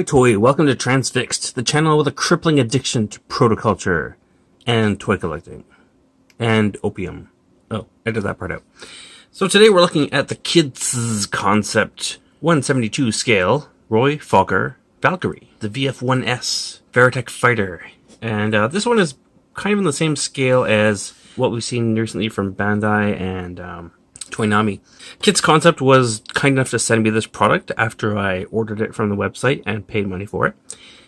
Toy, welcome to Transfixed, the channel with a crippling addiction to protoculture and toy collecting and opium. Oh, I did that part out. So today we're looking at the KitzConcept 172 scale Roy Fokker Valkyrie, the VF-1S Veritech fighter, and this one is kind of in the same scale as what we've seen recently from Bandai and Toynami. KitzConcept was kind enough to send me this product after I ordered it from the website and paid money for it.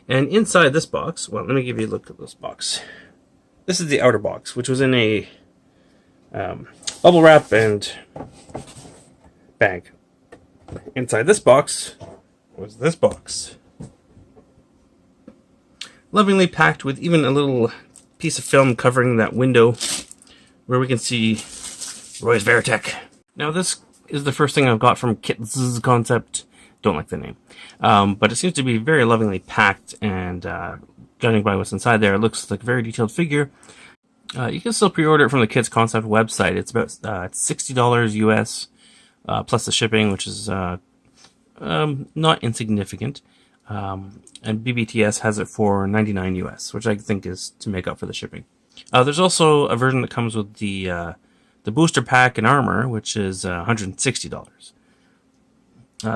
And inside this box, well, let me give you a look at this box. This is the outer box, which was in a bubble wrap and bag. Inside this box was this box. Lovingly packed with even a little piece of film covering that window where we can see Roy's Veritech. Now this is the first thing I've got from KitzConcept. Don't like the name. But it seems to be very lovingly packed, and judging by what's inside there, it looks like a very detailed figure. You can still pre-order it from the KitzConcept website. It's about $60 US, plus the shipping, which is not insignificant. And BBTS has it for $99 US, which I think is to make up for the shipping. There's also a version that comes with the booster pack and armor, which is $160.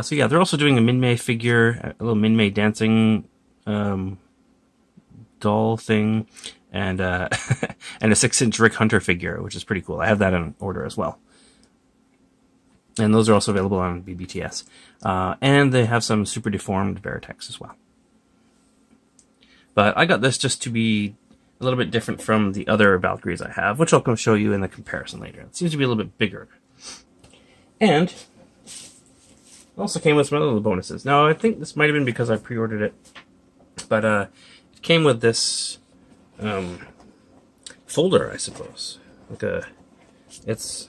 So yeah, they're also doing a Min-Mei figure, a little Min-Mei dancing doll thing, and and a 6-inch Rick Hunter figure, which is pretty cool. I have that on order as well. And those are also available on BBTS. And they have some super deformed Veritechs as well. But I got this just to be a little bit different from the other Valkyries I have, which I'll come show you in the comparison later. It seems to be a little bit bigger. And it also came with some other little bonuses. Now, I think this might have been because I pre-ordered it, but it came with this folder, I suppose. It's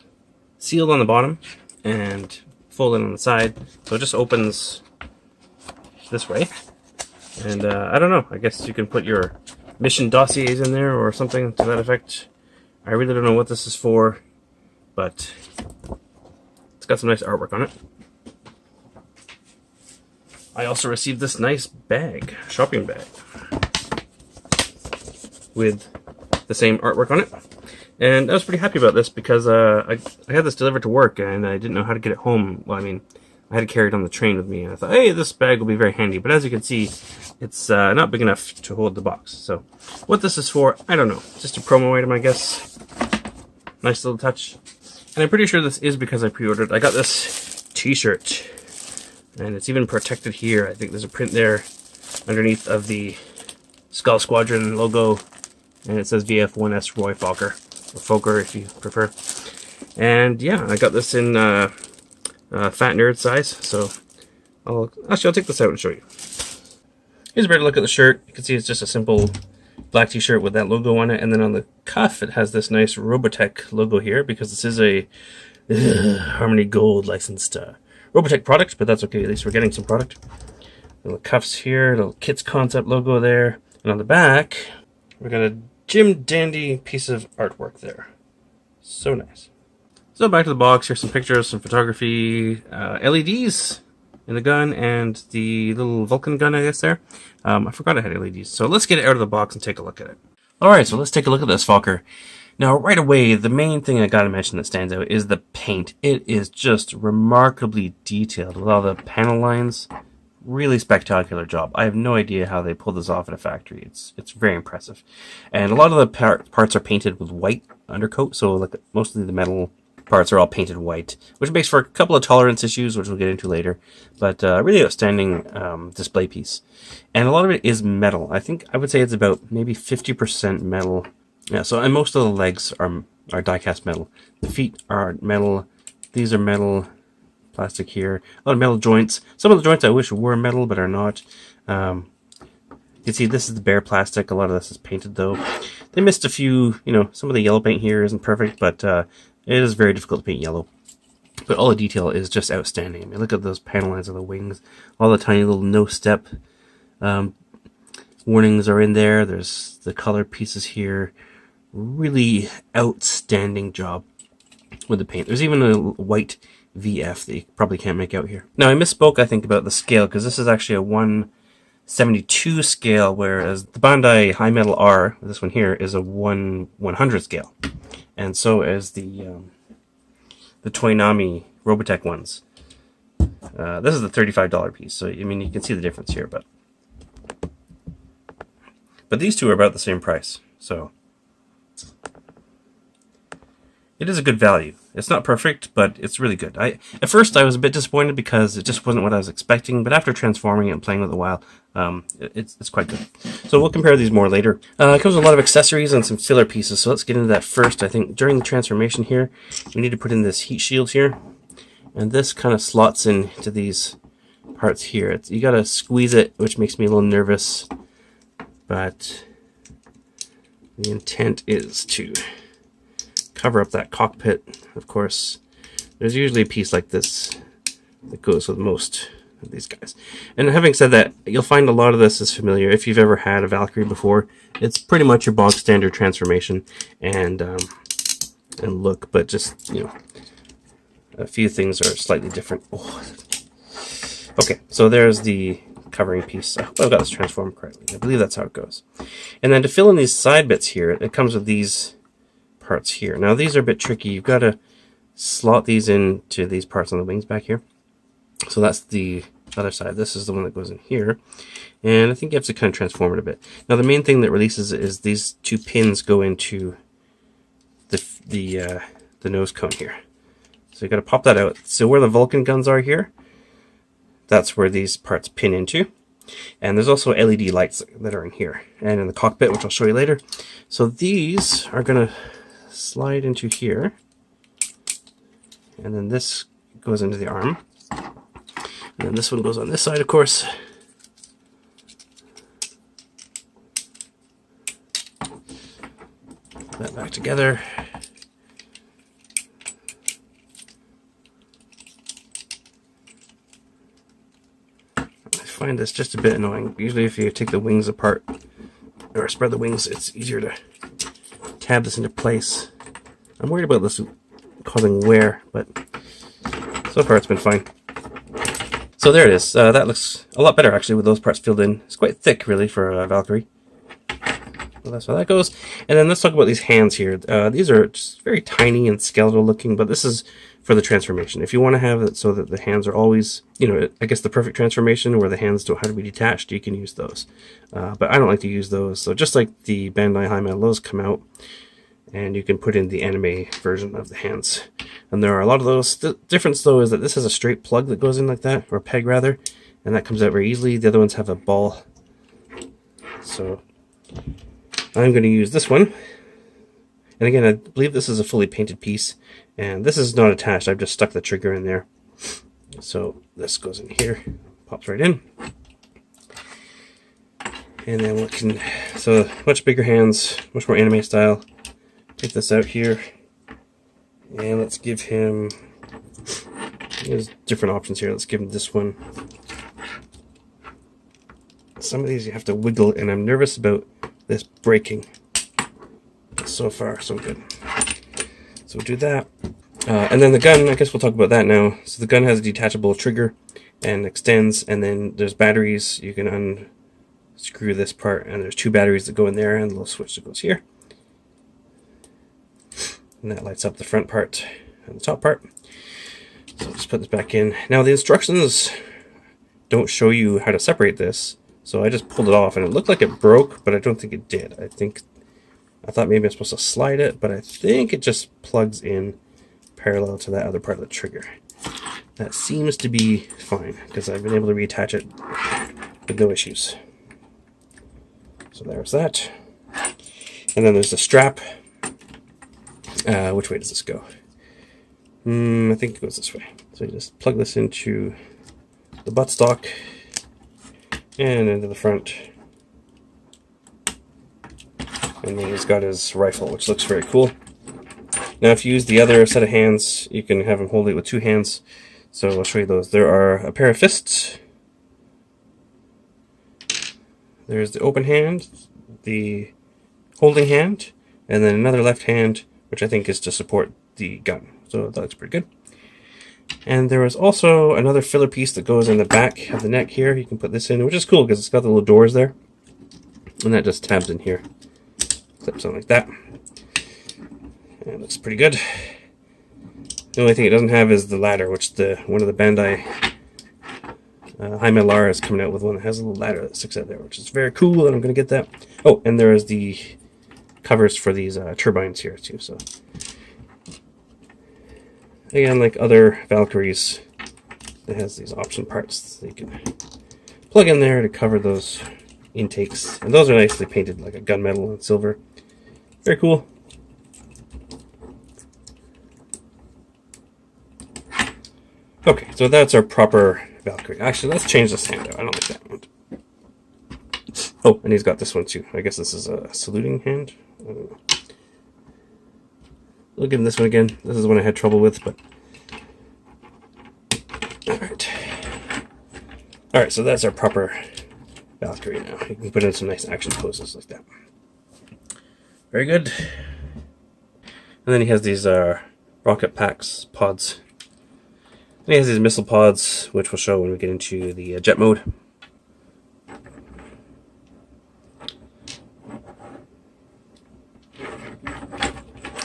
sealed on the bottom and folded on the side, so it just opens this way. And I don't know, I guess you can put your mission dossiers in there or something to that effect. I really don't know what this is for, but it's got some nice artwork on it. I also received this nice bag, shopping bag, with the same artwork on it. And I was pretty happy about this because I had this delivered to work and I didn't know how to get it home. Well, I mean, I had to carry it on the train with me, and I thought, hey, this bag will be very handy. But as you can see, it's not big enough to hold the box. So what this is for, I don't know. Just a promo item, I guess. Nice little touch. And I'm pretty sure this is because I pre-ordered. I got this t-shirt, and it's even protected here. I think there's a print there underneath of the Skull Squadron logo, and it says VF-1S Roy Fokker, or Fokker if you prefer. And yeah, I got this in fat nerd size, so I'll take this out and show you. Here's a better look at the shirt. You can see it's just a simple black t-shirt with that logo on it, and then on the cuff it has this nice Robotech logo here, because this is a Harmony Gold licensed Robotech product, but that's okay, at least we're getting some product. Little cuffs here, little KitzConcept logo there, and on the back we got a Jim Dandy piece of artwork there. So nice. So back to the box, here's some pictures, some photography, LEDs in the gun, and the little Vulcan gun, I guess, there. I forgot I had LEDs. So let's get it out of the box and take a look at it. Alright, so let's take a look at this Fokker. Now, right away, the main thing I gotta mention that stands out is the paint. It is just remarkably detailed with all the panel lines. Really spectacular job. I have no idea how they pulled this off in a factory. It's very impressive. And a lot of the parts are painted with white undercoat, so like mostly the metal parts are all painted white, which makes for a couple of tolerance issues, which we'll get into later, but really outstanding display piece. And a lot of it is metal. I think I would say it's about maybe 50% metal. Yeah, so and most of the legs are die-cast metal. The feet are metal. These are metal. Plastic here. A lot of metal joints. Some of the joints I wish were metal, but are not. You can see this is the bare plastic. A lot of this is painted, though. They missed a few, some of the yellow paint here isn't perfect, but it is very difficult to paint yellow. But all the detail is just outstanding. I mean, look at those panel lines of the wings. All the tiny little no-step warnings are in there. There's the color pieces here. Really outstanding job with the paint. There's even a white VF that you probably can't make out here. Now, I misspoke, I think, about the scale, because this is actually a 72 scale, whereas the Bandai High Metal R, this one here, is a 1/100 scale, and so is the Toynami Robotech ones. This is the $35 piece, so I mean you can see the difference here, but these two are about the same price, so it is a good value. It's not perfect, but it's really good. At first I was a bit disappointed because it just wasn't what I was expecting, but after transforming it and playing with it a while, it's quite good. So we'll compare these more later. It comes with a lot of accessories and some filler pieces, so let's get into that first. I think during the transformation here, we need to put in this heat shield here, and this kind of slots into these parts here. You gotta squeeze it, which makes me a little nervous, but the intent is to cover up that cockpit. Of course, there's usually a piece like this that goes with most of these guys. And having said that, you'll find a lot of this is familiar. If you've ever had a Valkyrie before, it's pretty much your bog standard transformation and look, but just, you know, a few things are slightly different. Oh. Okay, so there's the covering piece. I hope I've got this transformed correctly. I believe that's how it goes. And then to fill in these side bits here, it comes with these parts here. Now these are a bit tricky. You've got to slot these into these parts on the wings back here. So that's the other side. This is the one that goes in here. And I think you have to kind of transform it a bit. Now the main thing that releases it is these two pins go into the nose cone here. So you got to pop that out. So where the Vulcan guns are here, that's where these parts pin into. And there's also LED lights that are in here and in the cockpit, which I'll show you later. So these are going to slide into here, and then this goes into the arm, and then this one goes on this side, of course. Put that back together. I find this just a bit annoying. Usually if you take the wings apart or spread the wings, it's easier to tab this into place. I'm worried about this causing wear, but so far it's been fine. So there it is. That looks a lot better actually with those parts filled in. It's quite thick really for a Valkyrie. Well, that's how that goes. And then let's talk about these hands here. These are just very tiny and skeletal looking, but this is for the transformation. If you want to have it so that the hands are always, you know, I guess the perfect transformation where the hands don't have to be detached, you can use those. But I don't like to use those. So just like the Bandai High Metal, those come out and you can put in the anime version of the hands. And there are a lot of those. The difference though is that this has a straight plug that goes in like that, or a peg rather, and that comes out very easily. The other ones have a ball. So I'm going to use this one. And again, I believe this is a fully painted piece, and this is not attached. I've just stuck the trigger in there. So this goes in here, pops right in. And then what can, so much bigger hands, much more anime style. Take this out here, and let's give him, there's different options here. Let's give him this one. Some of these you have to wiggle, and I'm nervous about this breaking. So far, so good. So we'll do that. And then the gun, I guess we'll talk about that now. So the gun has a detachable trigger and extends, and then there's batteries. You can unscrew this part, and there's two batteries that go in there, and a little switch that goes here. And that lights up the front part and the top part. So I'll just put this back in. Now the instructions don't show you how to separate this, so I just pulled it off, and it looked like it broke, but I don't think it did. I thought maybe I'm supposed to slide it, but I think it just plugs in parallel to that other part of the trigger. That seems to be fine, because I've been able to reattach it with no issues. So there's that. And then there's the strap. Which way does this go? I think it goes this way. So you just plug this into the buttstock and into the front. And then he's got his rifle, which looks very cool. Now if you use the other set of hands, you can have him hold it with two hands. So I'll show you those. There are a pair of fists. There's the open hand, the holding hand, and then another left hand, which I think is to support the gun. So that looks pretty good. And there was also another filler piece that goes in the back of the neck here. You can put this in, which is cool because it's got the little doors there. And that just tabs in here. Clips on like that. And it looks pretty good. The only thing it doesn't have is the ladder, which one of the Bandai High Metal is coming out with one that has a little ladder that sticks out there, which is very cool, and I'm going to get that. Oh, and there is the covers for these turbines here too. So again, like other Valkyries, it has these option parts that you can plug in there to cover those intakes, and those are nicely painted like a gunmetal and silver. Very cool. Okay, so that's our proper Valkyrie. Actually, let's change this hand out. I don't like that one. Oh, and he's got this one too. I guess this is a saluting hand. I don't know. We'll give him this one again. This is one I had trouble with, but alright. Alright, so that's our proper Valkyrie now. You can put in some nice action poses like that. Very good. And then he has these rocket packs, pods. And he has these missile pods, which we'll show when we get into the jet mode.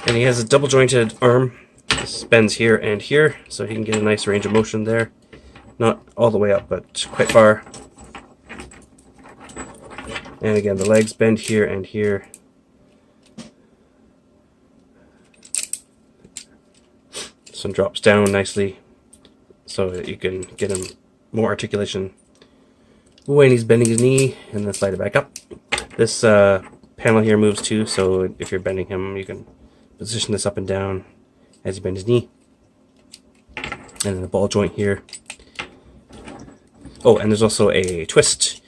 And he has a double jointed arm. This bends here and here, so he can get a nice range of motion there. Not all the way up, but quite far. And again, the legs bend here and here. This one drops down nicely, so that you can get him more articulation when he's bending his knee, and then slide it back up. This panel here moves too, so if you're bending him, you can position this up and down as you bend his knee. And then the ball joint here. Oh, and there's also a twist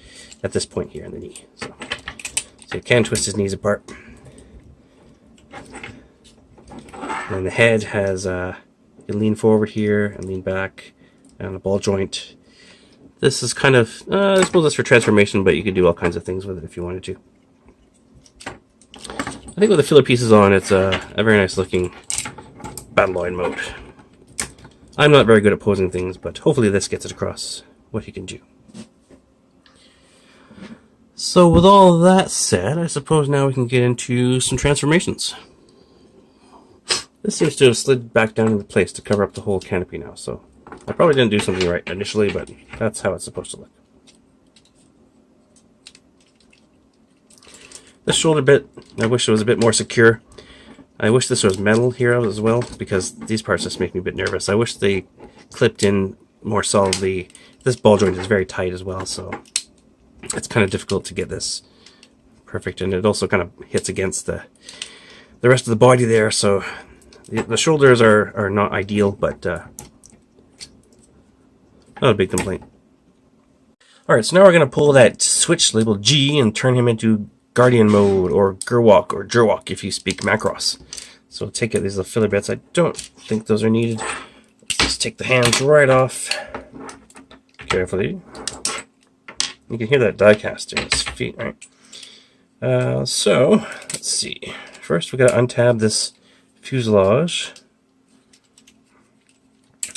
at this point here in the knee. So you can twist his knees apart. And then the head has you lean forward here and lean back, and a ball joint. This is kind of, I suppose it's for transformation, but you could do all kinds of things with it if you wanted to. I think with the filler pieces on, it's a very nice looking battle line mode. I'm not very good at posing things, but hopefully this gets it across what he can do. So with all that said, I suppose now we can get into some transformations. This seems to have slid back down into place to cover up the whole canopy now, so I probably didn't do something right initially, but that's how it's supposed to look. This shoulder bit, I wish it was a bit more secure. I wish this was metal here as well, because these parts just make me a bit nervous. I wish they clipped in more solidly. This ball joint is very tight as well, so it's kind of difficult to get this perfect, and it also kind of hits against the rest of the body there, so the shoulders are not ideal, but not a big complaint. Alright, so now we're going to pull that switch labeled G and turn him into Guardian mode, or Gerwalk, or Jerwalk if you speak Macross. So take out these little filler bits. I don't think those are needed. Let's just take the hands right off. Carefully. You can hear that die casting his feet, right? So, let's see. First we got to untab this fuselage,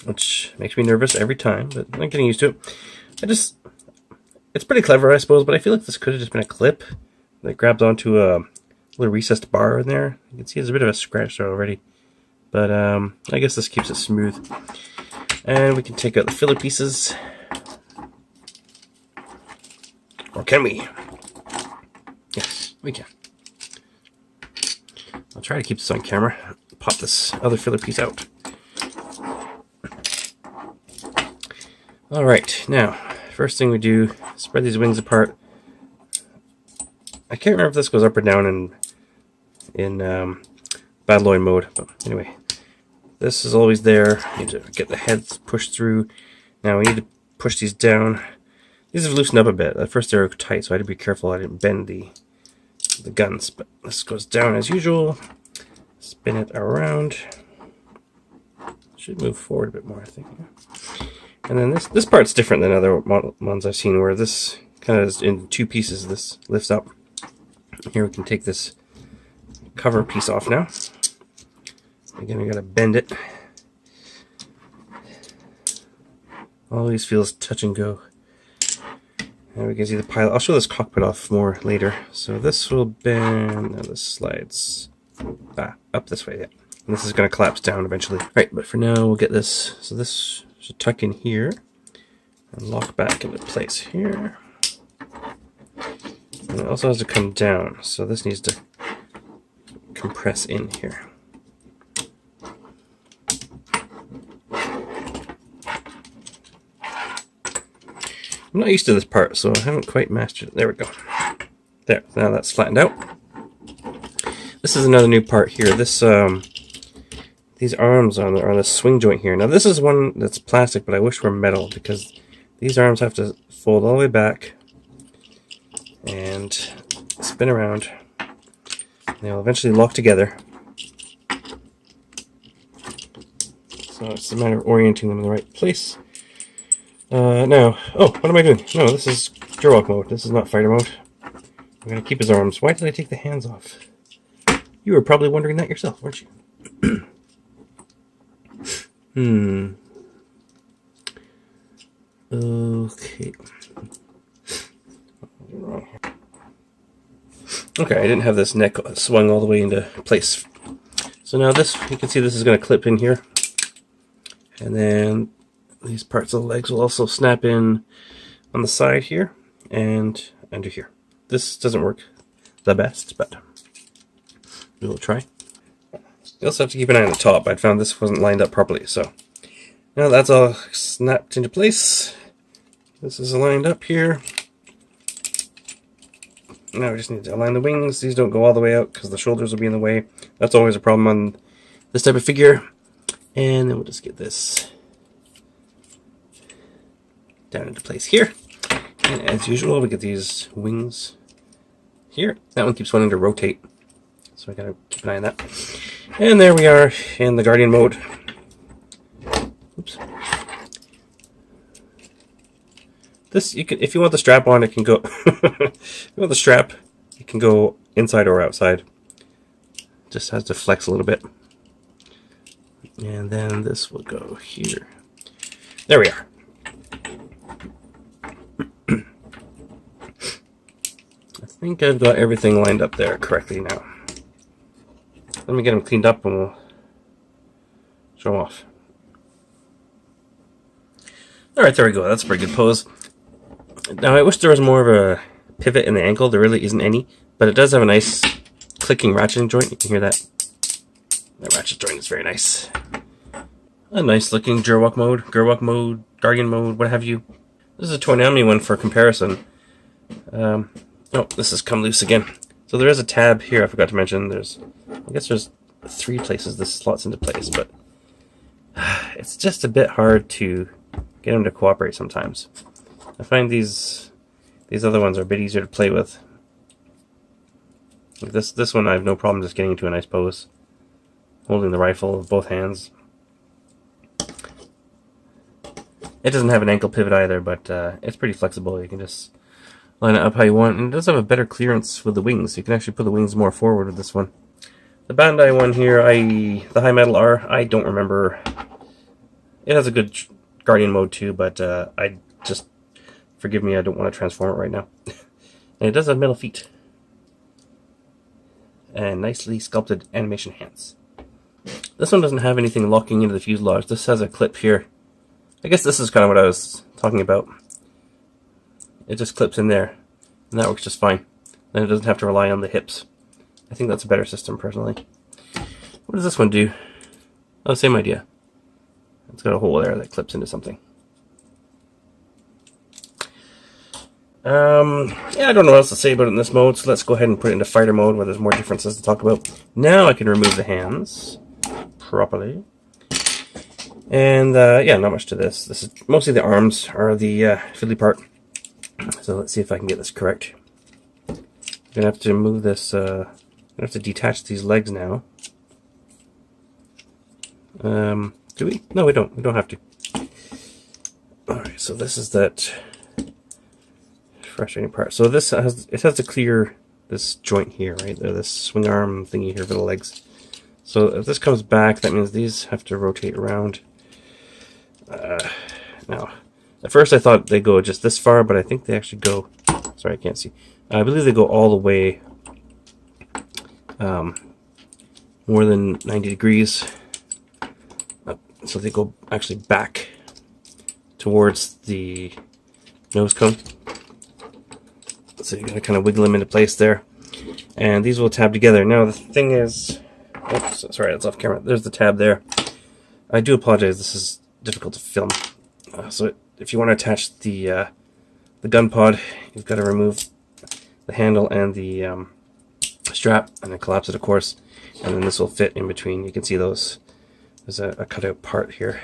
which makes me nervous every time, but I'm getting used to it. It's pretty clever, I suppose, but I feel like this could have just been a clip that grabs onto a little recessed bar in there. You can see there's a bit of a scratch there already, but I guess this keeps it smooth. And we can take out the filler pieces. Or can we? Yes, we can. I'll try to keep this on camera. Pop this other filler piece out. Alright, now, first thing we do, spread these wings apart. I can't remember if this goes up or down in battle line mode, but anyway, this is always there. You need to get the heads pushed through. Now we need to push these down. These have loosened up a bit. At first they were tight, so I had to be careful I didn't bend the guns, but this goes down as usual. Spin it around. Should move forward a bit more, I think. And then this part's different than other ones I've seen, where this kind of is in two pieces. This lifts up. Here we can take this cover piece off now. Again, we gotta bend it. Always feels touch and go. There we can see the pilot. I'll show this cockpit off more later. So this will bend. Now this slides up this way. Yeah. And this is going to collapse down eventually. Right, but for now we'll get this. So this should tuck in here and lock back into place here. And it also has to come down. So this needs to compress in here. I'm not used to this part, so I haven't quite mastered it. There we go. There, now that's flattened out. This is another new part here. This these arms on the swing joint here. Now this is one that's plastic, but I wish were metal because these arms have to fold all the way back and spin around. They'll eventually lock together. So it's a matter of orienting them in the right place. Now, oh, what am I doing? No, this is Gerwalk mode. This is not fighter mode. I'm going to keep his arms. Why did I take the hands off? You were probably wondering that yourself, weren't you? Okay. Okay, I didn't have this neck swung all the way into place. So now this, you can see this is going to clip in here. And then these parts of the legs will also snap in on the side here and under here. This doesn't work the best, but we will try. You also have to keep an eye on the top. I found this wasn't lined up properly, so now that's all snapped into place. This is lined up here. Now we just need to align the wings. These don't go all the way out because the shoulders will be in the way. That's always a problem on this type of figure. And then we'll just get this down into place here. And as usual, we get these wings here. That one keeps wanting to rotate, so I gotta keep an eye on that. And there we are in the Guardian mode. Oops. This, you can, if you want the strap on, it can go. If you want the strap, it can go inside or outside. Just has to flex a little bit. And then this will go here. There we are. I think I've got everything lined up there correctly now. Let me get them cleaned up and we'll show them off. Alright, there we go. That's a pretty good pose. Now, I wish there was more of a pivot in the ankle. There really isn't any. But it does have a nice clicking ratcheting joint. You can hear that. That ratchet joint is very nice. A nice looking Gerwalk mode, Guardian mode, what have you. This is a Toynami one for comparison. Oh, this has come loose again. So there is a tab here I forgot to mention. I guess there's 3 places this slots into place, but it's just a bit hard to get them to cooperate sometimes. I find these other ones are a bit easier to play with. Like this one I have no problem just getting into a nice pose. Holding the rifle with both hands. It doesn't have an ankle pivot either, but it's pretty flexible. You can just line it up how you want. And it does have a better clearance with the wings. You can actually put the wings more forward with this one. The Bandai one here, the High Metal R, I don't remember. It has a good Guardian mode too, but I just, forgive me, I don't want to transform it right now. And it does have metal feet. And nicely sculpted animation hands. This one doesn't have anything locking into the fuselage. This has a clip here. I guess this is kind of what I was talking about. It just clips in there, and that works just fine. Then it doesn't have to rely on the hips. I think that's a better system, personally. What does this one do? Oh, same idea. It's got a hole there that clips into something. Yeah, I don't know what else to say about it in this mode, so let's go ahead and put it into fighter mode where there's more differences to talk about. Now I can remove the hands properly. And yeah, not much to this. This is mostly the arms are the fiddly part. So let's see if I can get this correct. I'm gonna have to move this. I'm gonna have to detach these legs now. Do we? No, we don't. We don't have to. All right. So this is that frustrating part. So this has to clear this joint here, right? This swing arm thingy here for the legs. So if this comes back, that means these have to rotate around. Now, At first I thought they go just this far, but I think they actually go, sorry, I can't see. I believe they go all the way more than 90 degrees. So they go actually back towards the nose cone. So you gotta kind of wiggle them into place there. And these will tab together. Now the thing is, oops, sorry, that's off camera. There's the tab there. I do apologize, this is difficult to film. So if you want to attach the gun pod, you've got to remove the handle and the strap, and then collapse it, of course, and then this will fit in between. You can see those. There's a cutout part here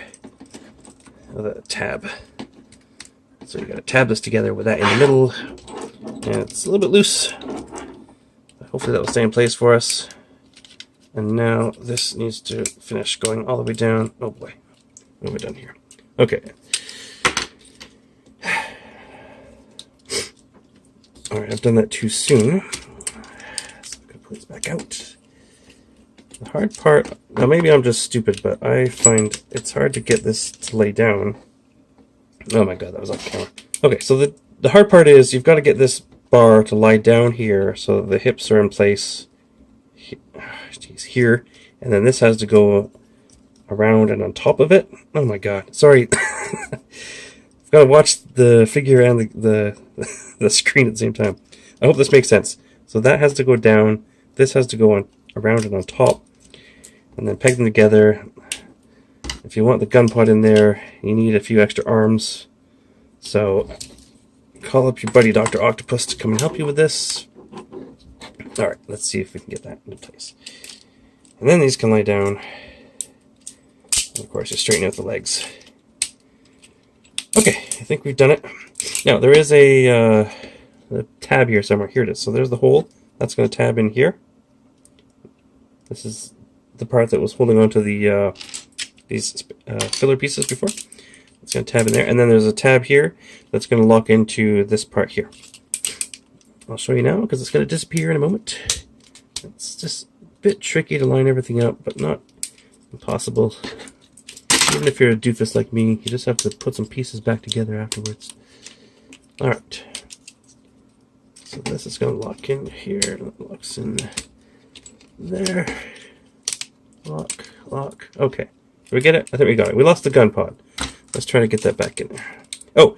with a tab. So you got to tab this together with that in the middle, and it's a little bit loose. Hopefully that will stay in place for us. And now this needs to finish going all the way down. Oh boy, what have I done here? Okay. Alright, I've done that too soon. So I'm going to put this back out. The hard part, now maybe I'm just stupid, but I find it's hard to get this to lay down. Oh my god, that was off camera. Okay, so the hard part is you've got to get this bar to lie down here so the hips are in place here, and then this has to go around and on top of it. Oh my god, sorry. I've got to watch the figure and the screen at the same time. I hope this makes sense. So that has to go down, this has to go on around and on top, and then peg them together. If you want the gun pod in there, you need a few extra arms. So call up your buddy Dr. Octopus to come and help you with this. Alright, let's see if we can get that into place. And then these can lie down. And of course, you straighten out the legs. Okay, I think we've done it. Now, there is a tab here somewhere. Here it is. So there's the hole. That's going to tab in here. This is the part that was holding on to the these filler pieces before. It's going to tab in there. And then there's a tab here that's going to lock into this part here. I'll show you now because it's going to disappear in a moment. It's just a bit tricky to line everything up, but not impossible. Even if you're a doofus like me, you just have to put some pieces back together afterwards. Alright. So this is going to lock in here. It locks in there. Lock, lock. Okay. Did we get it? I think we got it. We lost the gun pod. Let's try to get that back in there. Oh!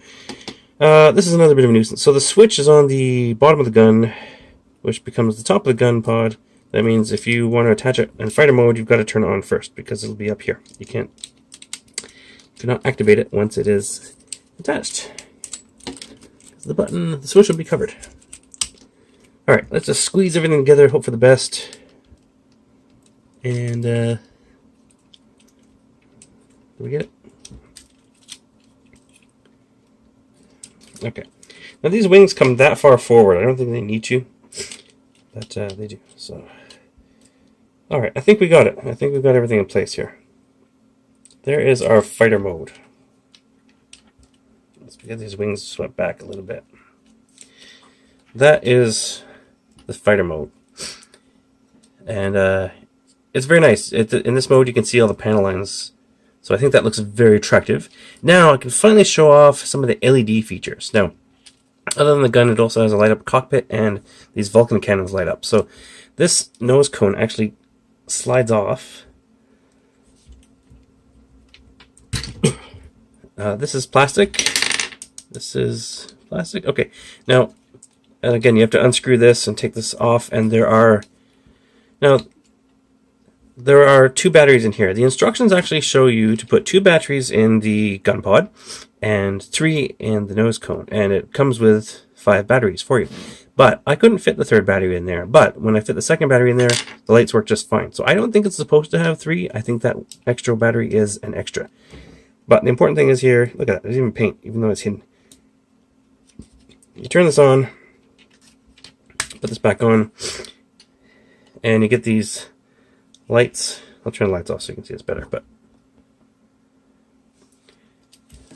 This is another bit of a nuisance. So the switch is on the bottom of the gun, which becomes the top of the gun pod. That means if you want to attach it in fighter mode, you've got to turn it on first because it'll be up here. You cannot activate it once it is attached. The switch will be covered. Alright, let's just squeeze everything together, hope for the best. And, did we get it? Okay. Now these wings come that far forward. I don't think they need to, but they do. So, alright, I think we got it. I think we've got everything in place here. There is our fighter mode. Let's get these wings swept back a little bit. That is the fighter mode. And it's very nice. In this mode you can see all the panel lines. So I think that looks very attractive. Now I can finally show off some of the LED features. Now, other than the gun, it also has a light up cockpit and these Vulcan cannons light up. So this nose cone actually slides off. This is plastic. This is plastic. Okay. Now, and again, you have to unscrew this and take this off. And there are two batteries in here. The instructions actually show you to put 2 batteries in the gun pod and 3 in the nose cone. And it comes with 5 batteries for you. But I couldn't fit the 3rd battery in there. But when I fit the 2nd battery in there, the lights work just fine. So I don't think it's supposed to have 3. I think that extra battery is an extra. But the important thing is here, look at that, there's even paint, even though it's hidden. You turn this on, put this back on, and you get these lights. I'll turn the lights off so you can see this better, but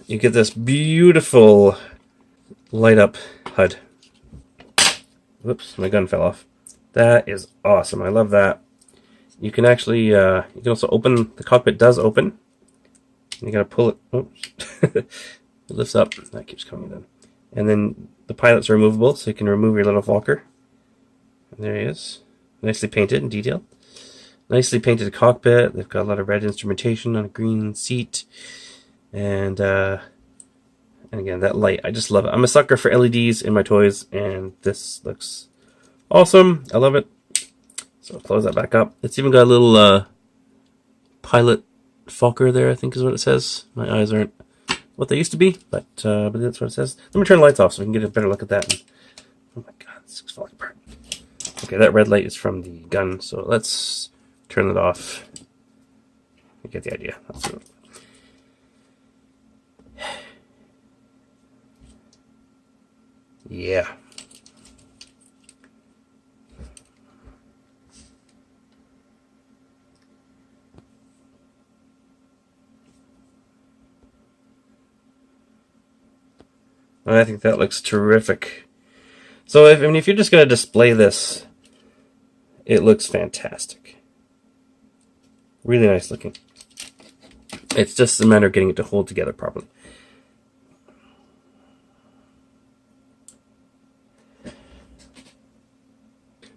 you get this beautiful light up HUD. Whoops, my gun fell off. That is awesome. I love that. You can actually, you can also open, the cockpit does open. You gotta pull it. Oops. It lifts up. That keeps coming in. And then the pilot's removable, so you can remove your little Fokker. And there he is. Nicely painted and detailed. Nicely painted cockpit. They've got a lot of red instrumentation on a green seat. And again, that light. I just love it. I'm a sucker for LEDs in my toys, and this looks awesome. I love it. So I'll close that back up. It's even got a little pilot Fokker there, I think is what it says. My eyes aren't what they used to be, but that's what it says. Let me turn the lights off so we can get a better look at that. And, oh my god, this is falling apart. Okay, that red light is from the gun, so let's turn it off. You get the idea. That's it. Yeah. I think that looks terrific. So if you're just going to display this, it looks fantastic. Really nice looking. It's just a matter of getting it to hold together properly.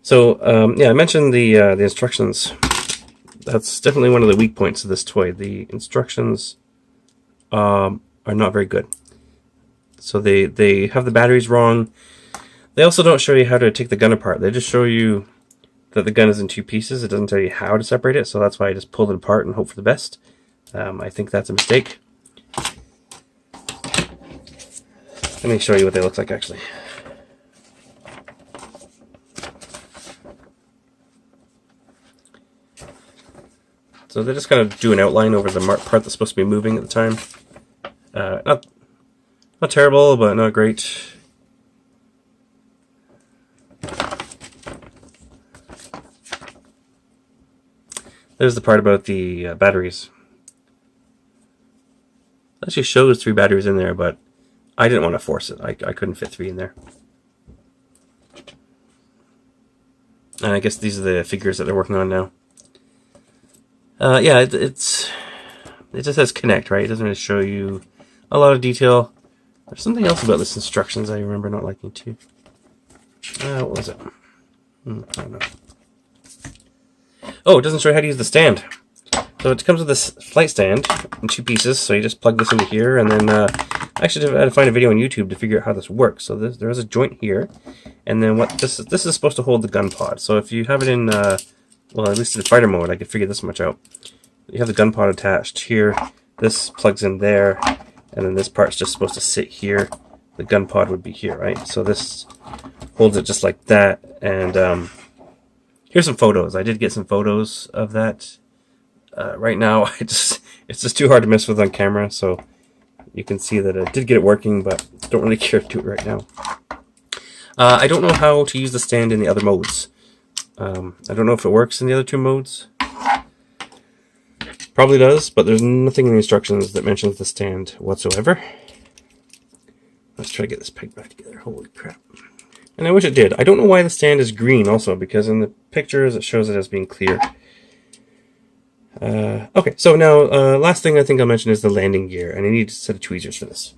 So yeah, I mentioned the instructions. That's definitely one of the weak points of this toy. The instructions are not very good. So they have the batteries wrong. They also don't show you how to take the gun apart. They just show you that the gun is in two pieces. It doesn't tell you how to separate it, so that's why I just pulled it apart and hope for the best. I think that's a mistake. Let me show you what they look like, actually. So they just kind of do an outline over the part that's supposed to be moving at the time. Not terrible, but not great. There's the part about the batteries. It actually shows 3 batteries in there, but I didn't want to force it. I couldn't fit 3 in there. And I guess these are the figures that they're working on now. Yeah, it just says connect, right? It doesn't really show you a lot of detail. There's something else about this instructions I remember not liking too. What was it? I don't know. Oh, it doesn't show you how to use the stand. So it comes with this flight stand in 2 pieces. So you just plug this into here, and then I actually had to find a video on YouTube to figure out how this works. So there is a joint here, and then what this is supposed to hold the gun pod. So if you have it in well, at least in fighter mode, I could figure this much out. You have the gun pod attached here. This plugs in there. And then this part's just supposed to sit here. The gun pod would be here, right? So this holds it just like that. And here's some photos. I did get some photos of that. Right now, it's just too hard to mess with on camera. So you can see that I did get it working, but don't really care to do it right now. I don't know how to use the stand in the other modes. I don't know if it works in the other 2 modes. Probably does, but there's nothing in the instructions that mentions the stand whatsoever. Let's try to get this pegged back together. Holy crap. And I wish it did. I don't know why the stand is green also, because in the pictures it shows it as being clear. Okay, so now last thing I think I'll mention is the landing gear, and I need a set of tweezers for this.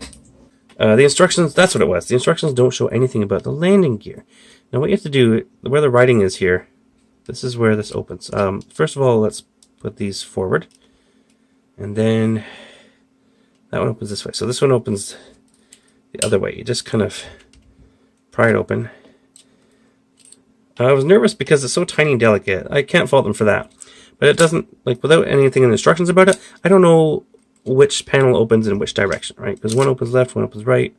The instructions, that's what it was. The instructions don't show anything about the landing gear. Now what you have to do, where the writing is here, this is where this opens. First of all, let's put these forward. And then that one opens this way. So this one opens the other way. You just kind of pry it open. I was nervous because it's so tiny and delicate. I can't fault them for that. But it doesn't, like, without anything in the instructions about it, I don't know which panel opens in which direction, right? Because one opens left, one opens right.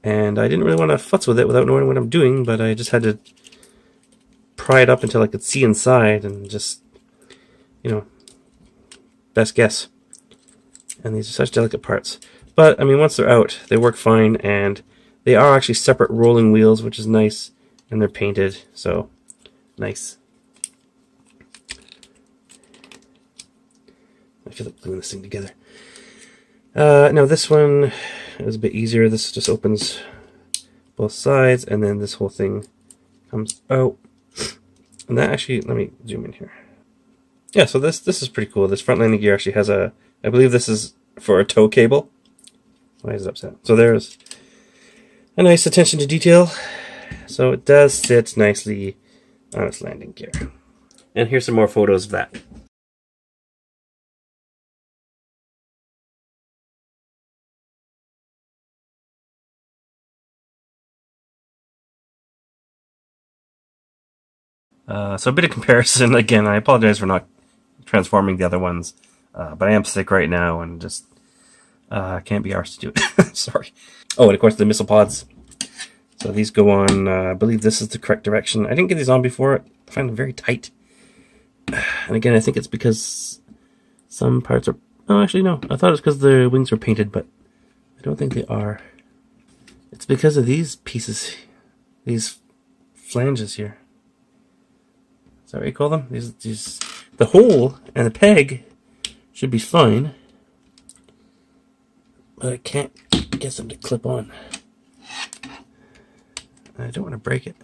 And I didn't really want to futz with it without knowing what I'm doing, but I just had to pry it up until I could see inside and just, you know, best guess. And these are such delicate parts. But, I mean, once they're out, they work fine, and they are actually separate rolling wheels, which is nice, and they're painted, so nice. I feel like gluing this thing together. Now this one is a bit easier. This just opens both sides, and then this whole thing comes out. And that actually, let me zoom in here. Yeah, so this is pretty cool. This front landing gear actually has a, I believe this is for a tow cable. Why is it upset? So there's a nice attention to detail. So it does sit nicely on its landing gear. And here's some more photos of that. So a bit of comparison. Again, I apologize for not transforming the other ones, but I am sick right now and just can't be arsed to do it. Sorry. Oh, and of course the missile pods. So these go on, I believe this is the correct direction. I didn't get these on before. I find them very tight. And again, I think it's because some parts are... Oh, actually, no. I thought it was because the wings were painted, but I don't think they are. It's because of these pieces. These flanges here. Is that what you call them? These, the hole and the peg should be fine. But I can't get them to clip on. I don't want to break it.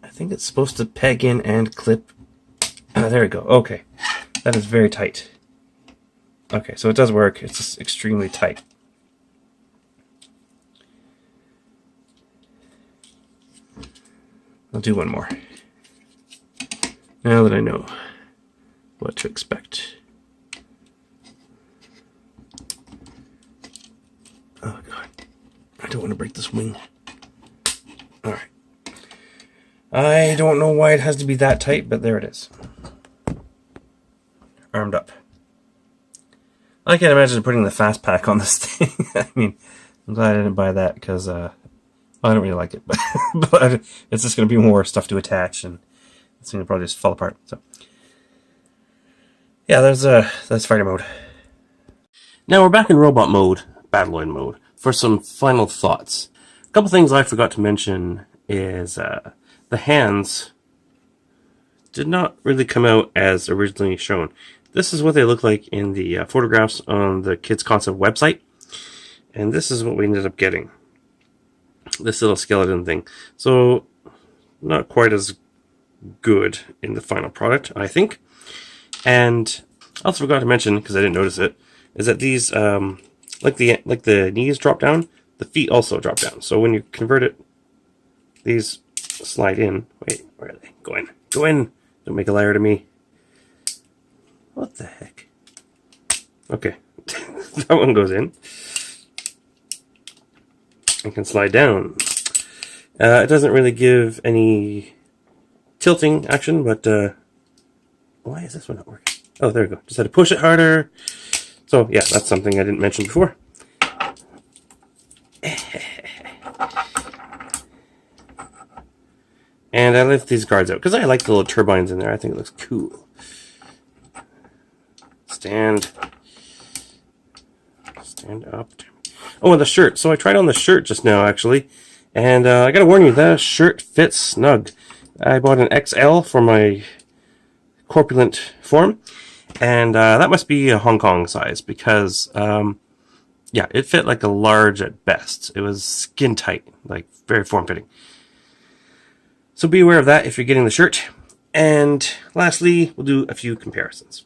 I think it's supposed to peg in and clip. There we go. Okay. That is very tight. Okay, so it does work. It's just extremely tight. I'll do one more. Now that I know what to expect. Oh god. I don't want to break this wing. Alright. I don't know why it has to be that tight, but there it is. Armed up. I can't imagine putting the fast pack on this thing. I mean, I'm glad I didn't buy that because I don't really like it, but it's just going to be more stuff to attach, and it's going to probably just fall apart. So, yeah, that's fighter mode. Now we're back in robot mode, Battloid mode, for some final thoughts. A couple things I forgot to mention is the hands did not really come out as originally shown. This is what they look like in the photographs on the KitzConcept website, and this is what we ended up getting. This little skeleton thing. So, not quite as good in the final product, I think. And I also forgot to mention, because I didn't notice it, is that these, like the knees drop down, the feet also drop down. So when you convert it, these slide in. Wait, where are they? Go in. Go in! Don't make a liar to me. What the heck? Okay. That one goes in. It can slide down. It doesn't really give any tilting action, but why is this one not working? Oh, there we go. Just had to push it harder. So yeah, that's something I didn't mention before. And I lift these guards out because I like the little turbines in there. I think it looks cool. Stand up. Oh, and the shirt. So I tried on the shirt just now, actually. And I gotta warn you, that shirt fits snug. I bought an XL for my corpulent form. And that must be a Hong Kong size because, yeah, it fit like a large at best. It was skin tight, like very form-fitting. So be aware of that if you're getting the shirt. And lastly, we'll do a few comparisons.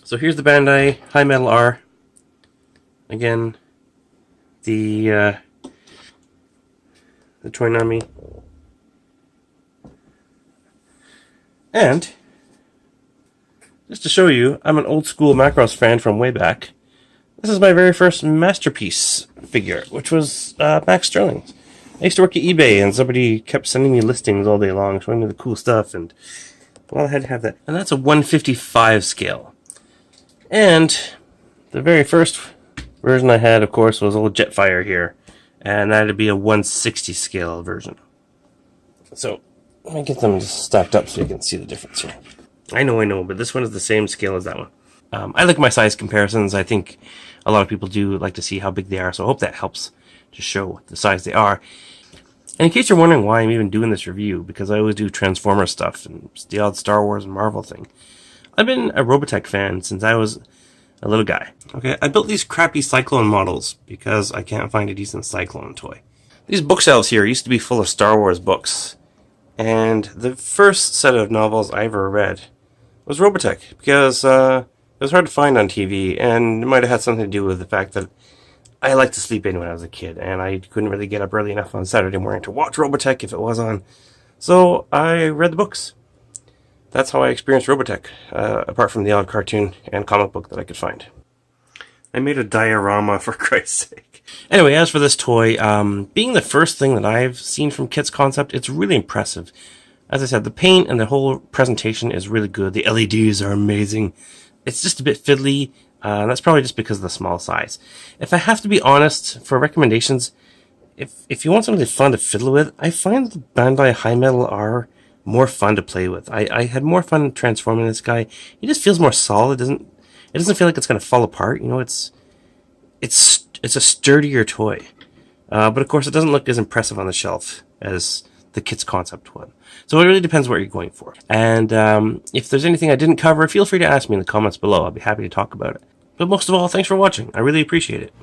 So here's the Bandai High Metal R. Again, the Toynami. And just to show you, I'm an old school Macross fan from way back. This is my very first Masterpiece figure, which was Max Sterling's. I used to work at eBay, and somebody kept sending me listings all day long, showing me the cool stuff, and well, I had to have that. And that's a 155 scale. And the very first version I had, of course, was old Jetfire here, and that'd be a 160 scale version. So let me get them stacked up so you can see the difference here. I know, but this one is the same scale as that one. I like my size comparisons. I think a lot of people do like to see how big they are, so I hope that helps to show the size they are. And in case you're wondering why I'm even doing this review, because I always do Transformer stuff and the odd Star Wars and Marvel thing. I've been a Robotech fan since I was a little guy. Okay, I built these crappy Cyclone models because I can't find a decent Cyclone toy. These bookshelves here used to be full of Star Wars books. And the first set of novels I ever read was Robotech, because It was hard to find on TV, and it might have had something to do with the fact that I liked to sleep in when I was a kid, and I couldn't really get up early enough on Saturday morning to watch Robotech if it was on. So I read the books. That's how I experienced Robotech, apart from the odd cartoon and comic book that I could find. I made a diorama, for Christ's sake. Anyway, as for this toy, being the first thing that I've seen from KitzConcept, it's really impressive. As I said, the paint and the whole presentation is really good. The LEDs are amazing. It's just a bit fiddly, and that's probably just because of the small size. If I have to be honest, for recommendations, if you want something fun to fiddle with, I find the Bandai High Metal are more fun to play with. I had more fun transforming this guy. He just feels more solid. It doesn't feel like it's going to fall apart. You know, it's a sturdier toy. But of course, it doesn't look as impressive on the shelf as the KitzConcept one. So it really depends what you're going for. And if there's anything I didn't cover, feel free to ask me in the comments below. I'll be happy to talk about it. But most of all, thanks for watching. I really appreciate it.